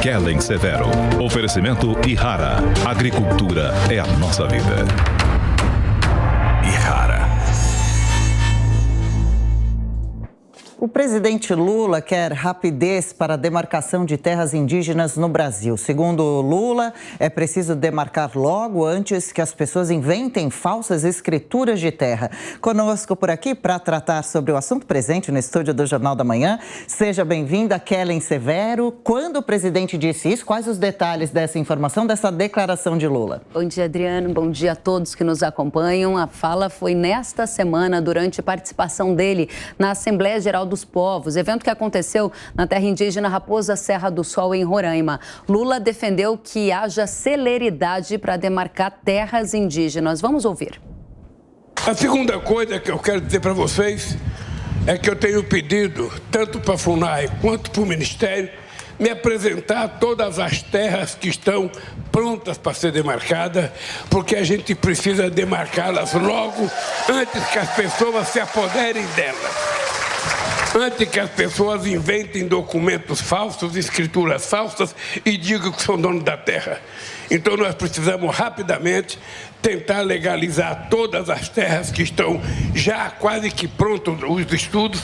Kellen Severo. Oferecimento Ihara. Agricultura é a nossa vida. Ihara. O presidente Lula quer rapidez para a demarcação de terras indígenas no Brasil. Segundo Lula, é preciso demarcar logo antes que as pessoas inventem falsas escrituras de terra. Conosco por aqui para tratar sobre o assunto presente no estúdio do Jornal da Manhã. Seja bem-vinda, Kellen Severo. Quando o presidente disse isso, quais os detalhes dessa informação, dessa declaração de Lula? Bom dia, Adriano. Bom dia a todos que nos acompanham. A fala foi nesta semana, durante a participação dele na Assembleia Geral dos Povos, evento que aconteceu na terra indígena Raposa Serra do Sol, em Roraima. Lula defendeu que haja celeridade para demarcar terras indígenas. Vamos ouvir. A segunda coisa que eu quero dizer para vocês é que eu tenho pedido, tanto para a FUNAI quanto para o Ministério, me apresentar todas as terras que estão prontas para ser demarcadas, porque a gente precisa demarcá-las logo antes que as pessoas se apoderem delas. Antes que as pessoas inventem documentos falsos, escrituras falsas e digam que são donos da terra. Então nós precisamos rapidamente tentar legalizar todas as terras que estão já quase que prontos os estudos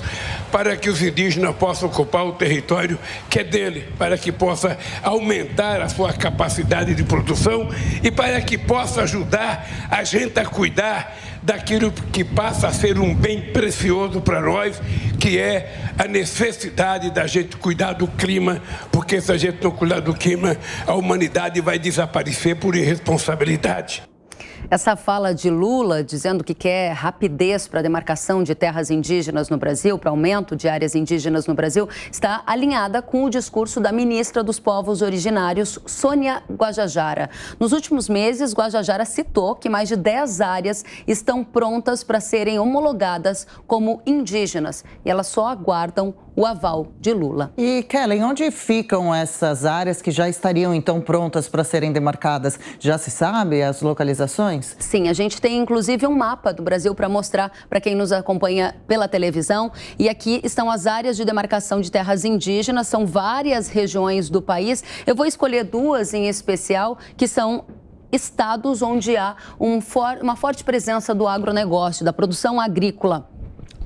para que os indígenas possam ocupar o território que é dele, para que possa aumentar a sua capacidade de produção e para que possa ajudar a gente a cuidar daquilo que passa a ser um bem precioso para nós, que é a necessidade da gente cuidar do clima, porque se a gente não cuidar do clima, a humanidade vai desaparecer por irresponsabilidade. Essa fala de Lula, dizendo que quer rapidez para a demarcação de terras indígenas no Brasil, para aumento de áreas indígenas no Brasil, está alinhada com o discurso da ministra dos Povos Originários, Sônia Guajajara. Nos últimos meses, Guajajara citou que mais de 10 áreas estão prontas para serem homologadas como indígenas e elas só aguardam o aval de Lula. E, Kellen, onde ficam essas áreas que já estariam, então, prontas para serem demarcadas? Já se sabe as localizações? Sim, a gente tem, inclusive, um mapa do Brasil para mostrar para quem nos acompanha pela televisão. E aqui estão as áreas de demarcação de terras indígenas, são várias regiões do país. Eu vou escolher duas em especial, que são estados onde há uma forte presença do agronegócio, da produção agrícola.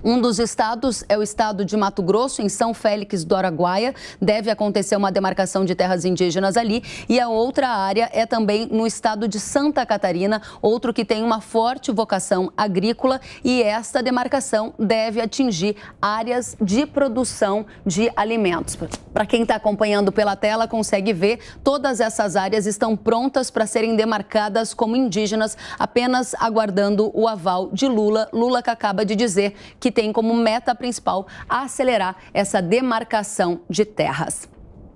Um dos estados é o estado de Mato Grosso, em São Félix do Araguaia. Deve acontecer uma demarcação de terras indígenas ali. E a outra área é também no estado de Santa Catarina, outro que tem uma forte vocação agrícola. E esta demarcação deve atingir áreas de produção de alimentos. Para quem está acompanhando pela tela, consegue ver, todas essas áreas estão prontas para serem demarcadas como indígenas, apenas aguardando o aval de Lula. Lula que acaba de dizer que tem como meta principal acelerar essa demarcação de terras.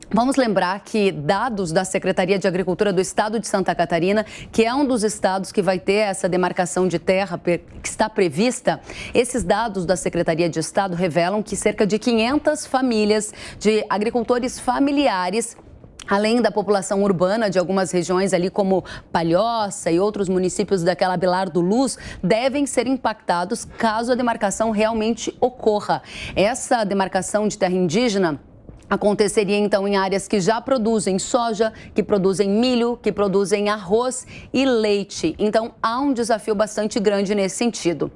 Vamos lembrar que dados da Secretaria de Agricultura do Estado de Santa Catarina, que é um dos estados que vai ter essa demarcação de terra que está prevista, esses dados da Secretaria de Estado revelam que cerca de 500 famílias de agricultores familiares, além da população urbana de algumas regiões ali como Palhoça e outros municípios daquela Abelardo Luz, devem ser impactados caso a demarcação realmente ocorra. Essa demarcação de terra indígena aconteceria, então, em áreas que já produzem soja, que produzem milho, que produzem arroz e leite. Então, há um desafio bastante grande nesse sentido.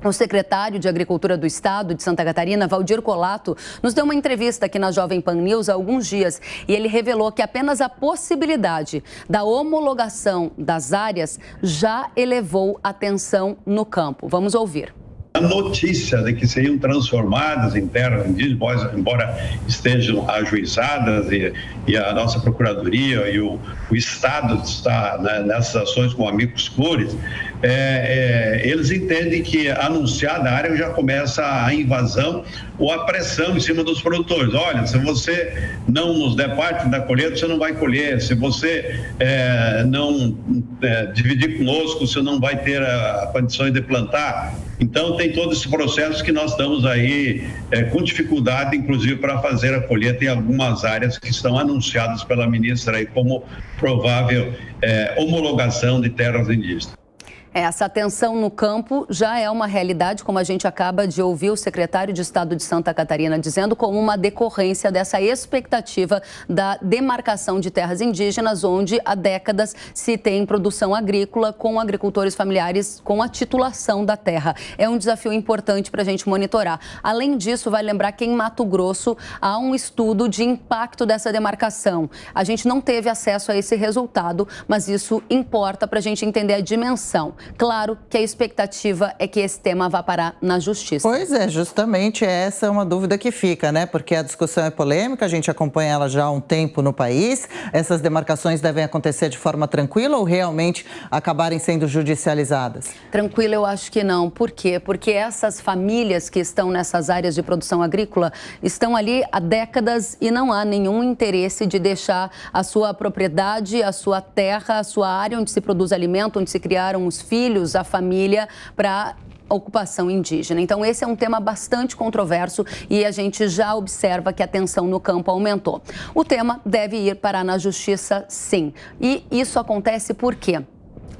O secretário de Agricultura do Estado de Santa Catarina, Valdir Colato, nos deu uma entrevista aqui na Jovem Pan News há alguns dias e ele revelou que apenas a possibilidade da homologação das áreas já elevou a tensão no campo. Vamos ouvir. A notícia de que seriam transformadas em terras indígenas, embora estejam ajuizadas e a nossa Procuradoria e o Estado está, né, nessas ações com amigos cores, eles entendem que anunciada a área já começa a invasão ou a pressão em cima dos produtores. Olha, se você não nos der parte da colheita, você não vai colher. Se você não dividir conosco, você não vai ter a condições de plantar. Então, tem todo esse processo que nós estamos aí com dificuldade, inclusive, para fazer a colheita em algumas áreas que estão anunciadas pela ministra aí como provável homologação de terras indígenas. Essa tensão no campo já é uma realidade, como a gente acaba de ouvir o secretário de Estado de Santa Catarina dizendo, como uma decorrência dessa expectativa da demarcação de terras indígenas, onde há décadas se tem produção agrícola com agricultores familiares com a titulação da terra. É um desafio importante para a gente monitorar. Além disso, vai lembrar que em Mato Grosso há um estudo de impacto dessa demarcação. A gente não teve acesso a esse resultado, mas isso importa para a gente entender a dimensão. Claro que a expectativa é que esse tema vá parar na justiça. Pois é, justamente essa é uma dúvida que fica, né? Porque a discussão é polêmica, a gente acompanha ela já há um tempo no país. Essas demarcações devem acontecer de forma tranquila ou realmente acabarem sendo judicializadas? Tranquila, eu acho que não. Por quê? Porque essas famílias que estão nessas áreas de produção agrícola estão ali há décadas e não há nenhum interesse de deixar a sua propriedade, a sua terra, a sua área onde se produz alimento, onde se criaram os filhos, a família, para ocupação indígena. Então, esse é um tema bastante controverso e a gente já observa que a tensão no campo aumentou. O tema deve ir parar na justiça, sim. E isso acontece por quê?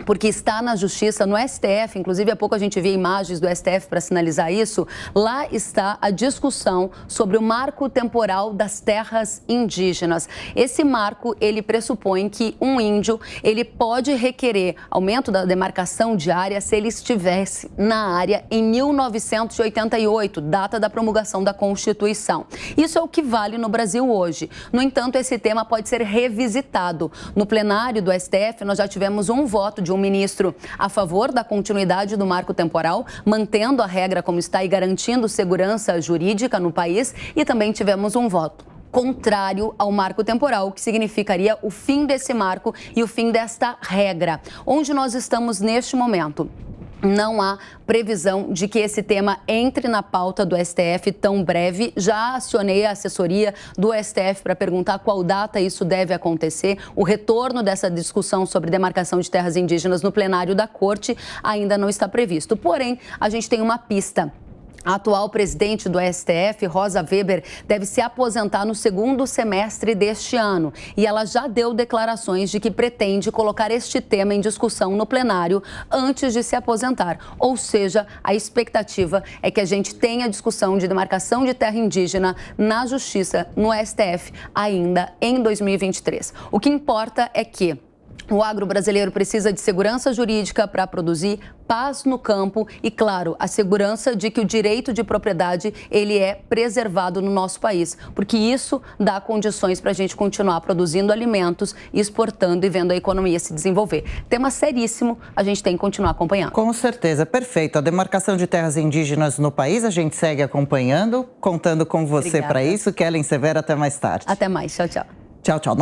Porque está na justiça, no STF, inclusive há pouco a gente via imagens do STF para sinalizar isso, lá está a discussão sobre o marco temporal das terras indígenas. Esse marco, ele pressupõe que um índio, ele pode requerer aumento da demarcação de área se ele estivesse na área em 1988, data da promulgação da Constituição. Isso é o que vale no Brasil hoje. No entanto, esse tema pode ser revisitado. No plenário do STF, nós já tivemos um voto de um ministro a favor da continuidade do marco temporal, mantendo a regra como está e garantindo segurança jurídica no país, e também tivemos um voto contrário ao marco temporal, o que significaria o fim desse marco e o fim desta regra. Onde nós estamos neste momento? Não há previsão de que esse tema entre na pauta do STF tão breve. Já acionei a assessoria do STF para perguntar qual data isso deve acontecer. O retorno dessa discussão sobre demarcação de terras indígenas no plenário da Corte ainda não está previsto. Porém, a gente tem uma pista. A atual presidente do STF, Rosa Weber, deve se aposentar no segundo semestre deste ano. E ela já deu declarações de que pretende colocar este tema em discussão no plenário antes de se aposentar. Ou seja, a expectativa é que a gente tenha discussão de demarcação de terra indígena na Justiça, no STF, ainda em 2023. O que importa é que o agro brasileiro precisa de segurança jurídica para produzir, paz no campo e, claro, a segurança de que o direito de propriedade ele é preservado no nosso país, porque isso dá condições para a gente continuar produzindo alimentos, exportando e vendo a economia se desenvolver. Tema seríssimo, a gente tem que continuar acompanhando. Com certeza, perfeito. A demarcação de terras indígenas no país, a gente segue acompanhando, contando com você para isso. Kellen Severo, até mais tarde. Até mais, tchau, tchau. Tchau, tchau.